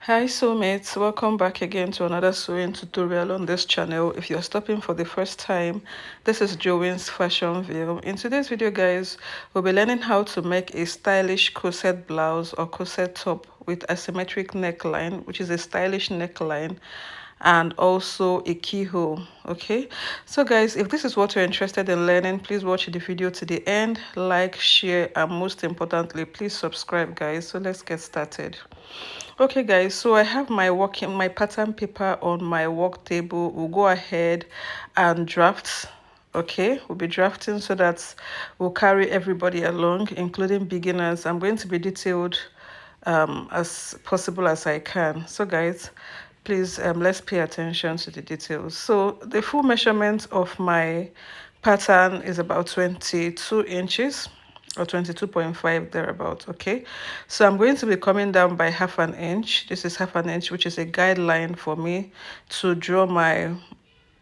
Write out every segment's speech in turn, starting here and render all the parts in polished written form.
Hi soulmates, welcome back again to another sewing tutorial on this channel. If you're stopping for the first time, this is Jowins Fashion Ville. In today's video guys, we'll be learning how to make a stylish corset blouse or corset top with asymmetric neckline, which is a stylish neckline, and also a keyhole. Okay, so guys, if this is what you're interested in learning, please watch the video to the end, like, share, and most importantly, please subscribe guys. So let's get started. Okay guys, so I have my pattern paper on my work table. We'll go ahead and draft. Okay, we'll be drafting so that we'll carry everybody along, including beginners. I'm going to be detailed as possible as I can. So guys, please let's pay attention to the details. So the full measurement of my pattern is about 22 inches or 22.5 thereabout. Okay, so I'm going to be coming down by half an inch. This is half an inch, which is a guideline for me to draw my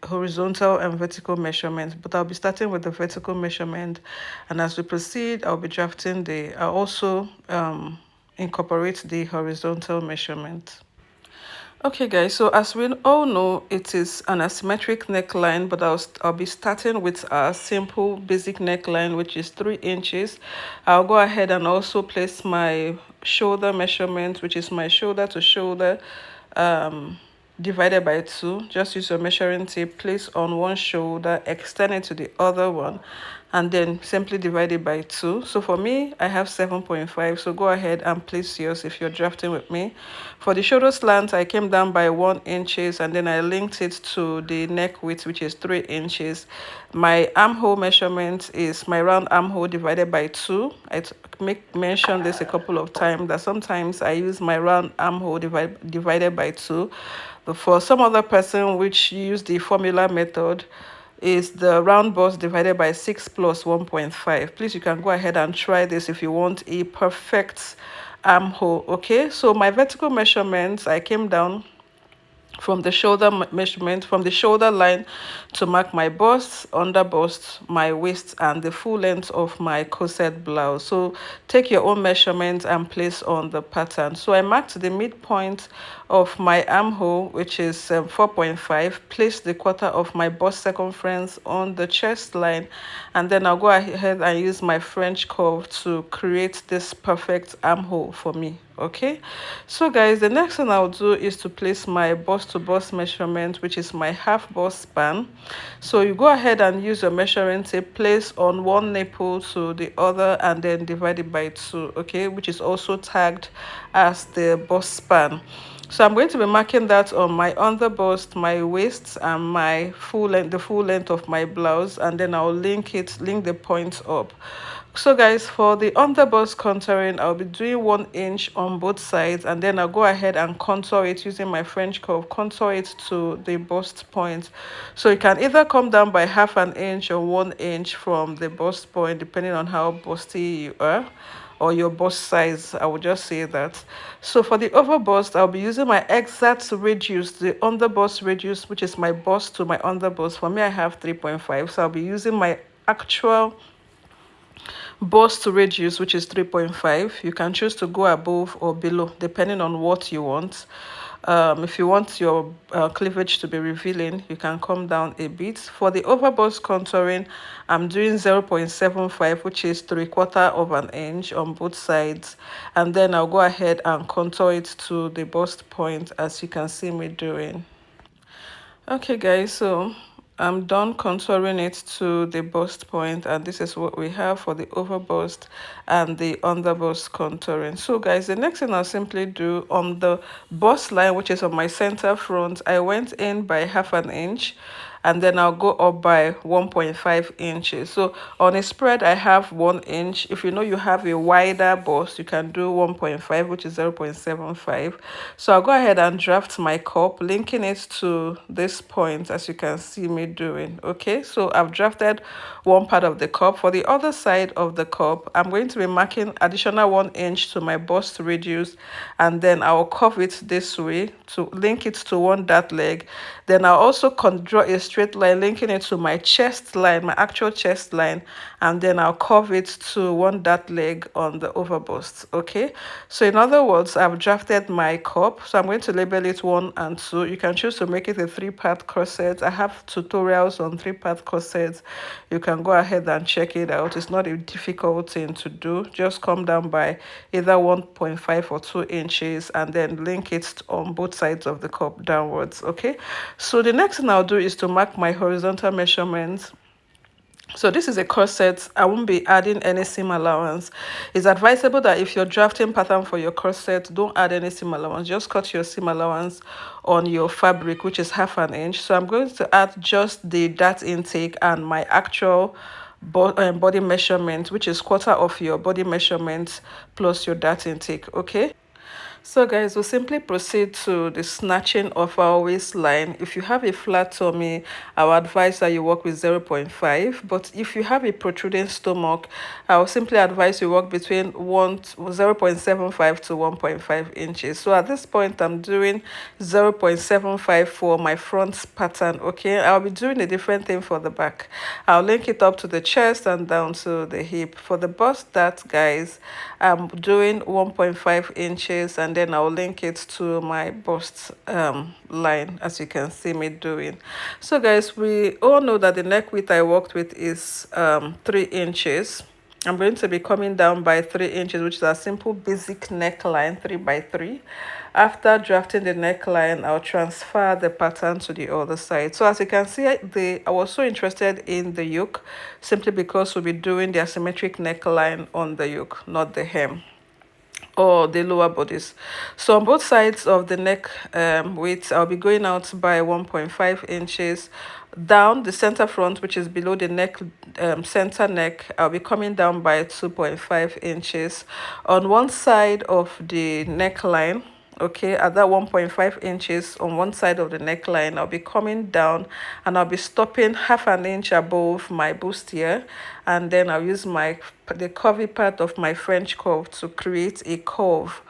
horizontal and vertical measurements, but I'll be starting with the vertical measurement, and as we proceed I'll be drafting I'll also incorporate the horizontal measurement. Okay guys, so as we all know, it is an asymmetric neckline, but I'll be starting with a simple basic neckline, which is 3 inches. I'll go ahead and also place my shoulder measurement, which is my shoulder to shoulder, divided by 2. Just use your measuring tape, place on one shoulder, extend it to the other one, and then simply divide it by 2. So for me, I have 7.5. So go ahead and place yours if you're drafting with me. For the shoulder slant, I came down by 1 inches, and then I linked it to the neck width, which is 3 inches. My armhole measurement is my round armhole divided by 2. I mentioned this a couple of times that sometimes I use my round armhole divided by 2. But for some other person which use the formula method, is the round bust divided by 6 plus 1.5. Please, you can go ahead and try this if you want a perfect armhole. Okay, so my vertical measurements, I came down from the shoulder measurement, from the shoulder line, to mark my bust, under bust, my waist, and the full length of my corset blouse. So take your own measurement and place on the pattern. So I marked the midpoint of my armhole, which is 4.5. Place the quarter of my bust circumference on the chest line, and then I'll go ahead and use my French curve to create this perfect armhole for me. Okay, so guys, the next thing I'll do is to place my bust to bust measurement, which is my half bust span. So you go ahead and use your measuring tape, place on one nipple to the other, and then divide it by 2. Okay, which is also tagged as the bust span. So I'm going to be marking that on my underbust, my waist, and my the full length of my blouse, and then I'll link the points up. So guys, for the underbust contouring, I'll be doing 1 inch on both sides, and then I'll go ahead and contour it using my French curve, contour it to the bust point. So you can either come down by half an inch or 1 inch from the bust point, depending on how busty you are, or your bust size. I would just say that. So for the over bust, I'll be using my exact radius, the underbust radius, which is my bust to my underbust. For me, I have 3.5, so I'll be using my actual bust radius, which is 3.5. You can choose to go above or below depending on what you want. If you want your cleavage to be revealing, you can come down a bit. For the overbust contouring, I'm doing 0.75, which is 3/4 of an inch on both sides, and then I'll go ahead and contour it to the bust point, as you can see me doing. Okay guys, so I'm done contouring it to the bust point, and this is what we have for the over bust and the under bust contouring. So guys, the next thing I'll simply do on the bust line, which is on my center front, I went in by half an inch, and then I'll go up by 1.5 inches. So on a spread, I have 1 inch. If you know you have a wider bust, you can do 1.5, which is 0.75. So I'll go ahead and draft my cup, linking it to this point, as you can see me doing. Okay, so I've drafted one part of the cup. For the other side of the cup, I'm going to be marking additional 1 inch to my bust radius, and then I'll curve it this way to link it to one dart leg. Then I'll also draw a straight line, linking it to my chest line, my actual chest line, and then I'll curve it to one dart leg on the overbust. Okay, so in other words, I've drafted my cup, so I'm going to label it 1 and 2. You can choose to make it a 3-part corset. I have tutorials on 3-part corsets. You can go ahead and check it out. It's not a difficult thing to do. Just come down by either 1.5 or 2 inches and then link it on both sides of the cup downwards. Okay, so the next thing I'll do is to mark my horizontal measurements. So this is a corset. I won't be adding any seam allowance. It's advisable that if you're drafting pattern for your corset, don't add any seam allowance. Just cut your seam allowance on your fabric, which is 1/2 inch. So I'm going to add just the dart intake and my actual body measurement, which is 1/4 of your body measurement plus your dart intake. Okay, so guys, we'll simply proceed to the snatching of our waistline. If you have a flat tummy, I would advise that you work with 0.5. But if you have a protruding stomach, I will simply advise you work between 0.75 to 1.5 inches. So at this point, I'm doing 0.75 for my front pattern. Okay, I'll be doing a different thing for the back. I'll link it up to the chest and down to the hip. For the bust dart, guys, I'm doing 1.5 inches, and then I'll link it to my bust line, as you can see me doing. So guys, we all know that the neck width I worked with is 3 inches. I'm going to be coming down by 3 inches, which is a simple basic neckline, 3x3. After drafting the neckline, I'll transfer the pattern to the other side. So as you can see, I was so interested in the yoke simply because we'll be doing the asymmetric neckline on the yoke, not the hem or the lower bodies. So on both sides of the neck width, I'll be going out by 1.5 inches. Down the center front, which is below the neck, center neck, I'll be coming down by 2.5 inches. On one side of the neckline, okay, at that 1.5 inches on one side of the neckline, I'll be coming down and I'll be stopping 1/2 inch above my bustier, and then I'll use the curvy part of my French curve to create a curve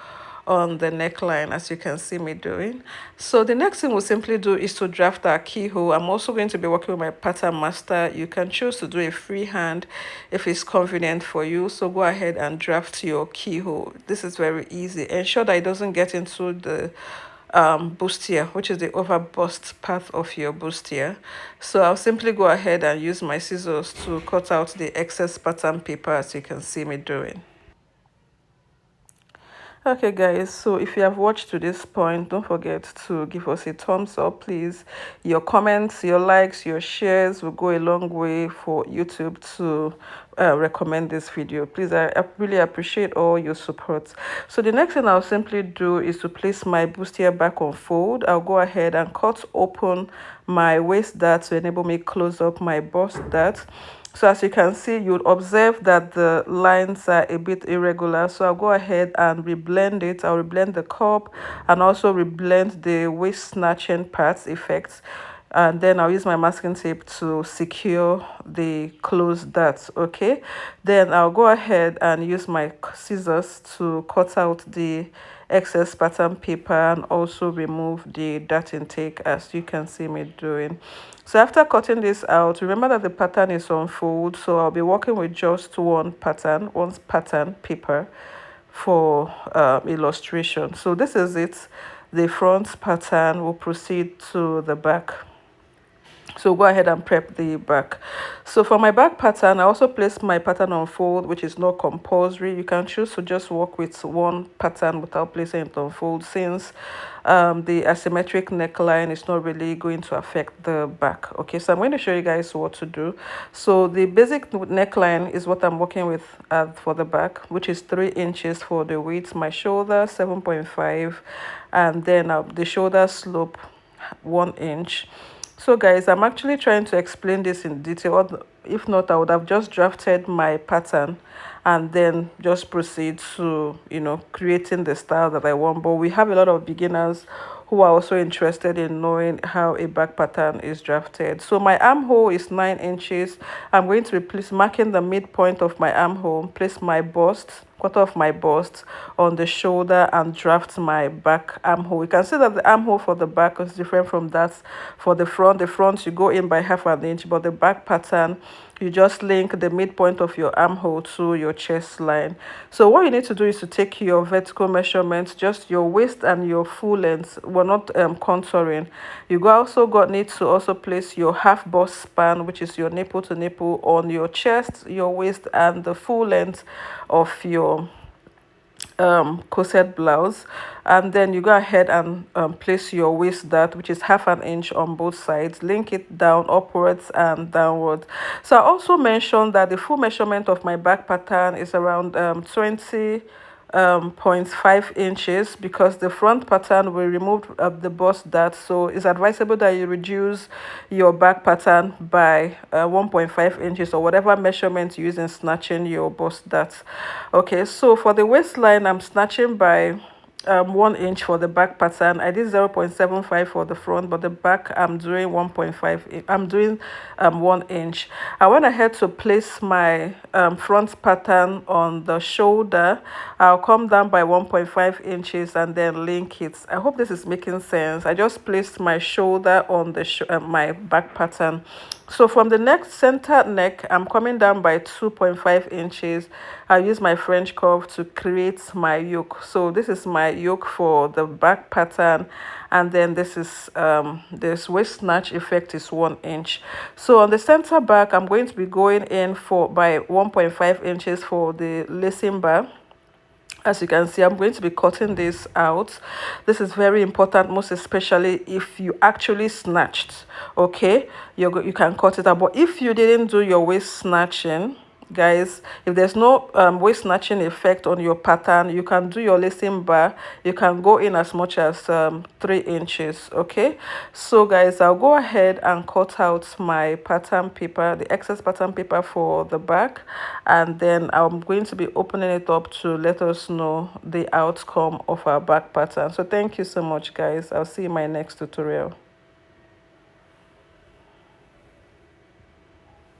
on the neckline, as you can see me doing. So the next thing we'll simply do is to draft our keyhole. I'm also going to be working with my pattern master. You can choose to do a freehand if it's convenient for you, so go ahead and draft your keyhole. This is very easy. Ensure that it doesn't get into the bustier, which is the overbust part of your bustier. So I'll simply go ahead and use my scissors to cut out the excess pattern paper, as you can see me doing. Okay guys, so if you have watched to this point, don't forget to give us a thumbs up, please. Your comments, your likes, your shares will go a long way for YouTube to recommend this video. Please, I really appreciate all your support. So the next thing I'll simply do is to place my bustier back on fold. I'll go ahead and cut open my waist dart to enable me close up my bust dart. So as you can see, you'll observe that the lines are a bit irregular. So I'll go ahead and reblend it. I'll reblend the cup and also reblend the waist snatching parts effects. And then I'll use my masking tape to secure the closed darts. Okay, then I'll go ahead and use my scissors to cut out the excess pattern paper and also remove the dart intake, as you can see me doing. So after cutting this out, remember that the pattern is on fold, so I'll be working with just one pattern paper for illustration. So this is it, the front pattern. Will proceed to the back. So go ahead and prep the back. So for my back pattern, I also placed my pattern on fold, which is not compulsory. You can choose to just work with one pattern without placing it on fold, since the asymmetric neckline is not really going to affect the back. Okay, so I'm going to show you guys what to do. So the basic neckline is what I'm working with for the back, which is 3 inches for the width. My shoulder 7.5, and then the shoulder slope 1 inch. So guys, I'm actually trying to explain this in detail. If not, I would have just drafted my pattern and then just proceed to, creating the style that I want. But we have a lot of beginners who are also interested in knowing how a back pattern is drafted. So my armhole is 9 inches. I'm going to be marking the midpoint of my armhole, place my bust, quarter of my bust on the shoulder, and draft my back armhole. You can see that the armhole for the back is different from that for the front. The front you go in by half an inch, but the back pattern you just link the midpoint of your armhole to your chest line. So what you need to do is to take your vertical measurements, just your waist and your full length. We're not contouring. You need to also place your half bust span, which is your nipple to nipple, on your chest, your waist, and the full length of your corset blouse. And then you go ahead and place your waist dart, which is half an inch on both sides, link it down upwards and downwards. So I also mentioned that the full measurement of my back pattern is around 20 0.5 inches, because the front pattern will remove the bust dart, so it's advisable that you reduce your back pattern by 1.5 inches, or whatever measurement you use in snatching your bust dart. Okay, so for the waistline, I'm snatching by 1 inch for the back pattern. I did 0.75 for the front, but the back I'm doing 1.5. I'm doing 1 inch. I went ahead to place my front pattern on the shoulder. I'll come down by 1.5 inches and then link it. I hope this is making sense. I just placed my shoulder on the my back pattern. So from the neck, center neck, I'm coming down by 2.5 inches. I use my French curve to create my yoke. So this is my yoke for the back pattern, and then this is this waist snatch effect is 1 inch. So on the center back, I'm going to be going in for by 1.5 inches for the lacing bar. As you can see, I'm going to be cutting this out. This is very important, most especially if you actually snatched. Okay, you can cut it out. But if you didn't do your waist snatching, guys, if there's no waist snatching effect on your pattern, you can do your lacing bar. You can go in as much as 3 inches. Okay, so guys, I'll go ahead and cut out my pattern paper, the excess pattern paper for the back, and then I'm going to be opening it up to let us know the outcome of our back pattern. So thank you so much, guys. I'll see you in my next tutorial.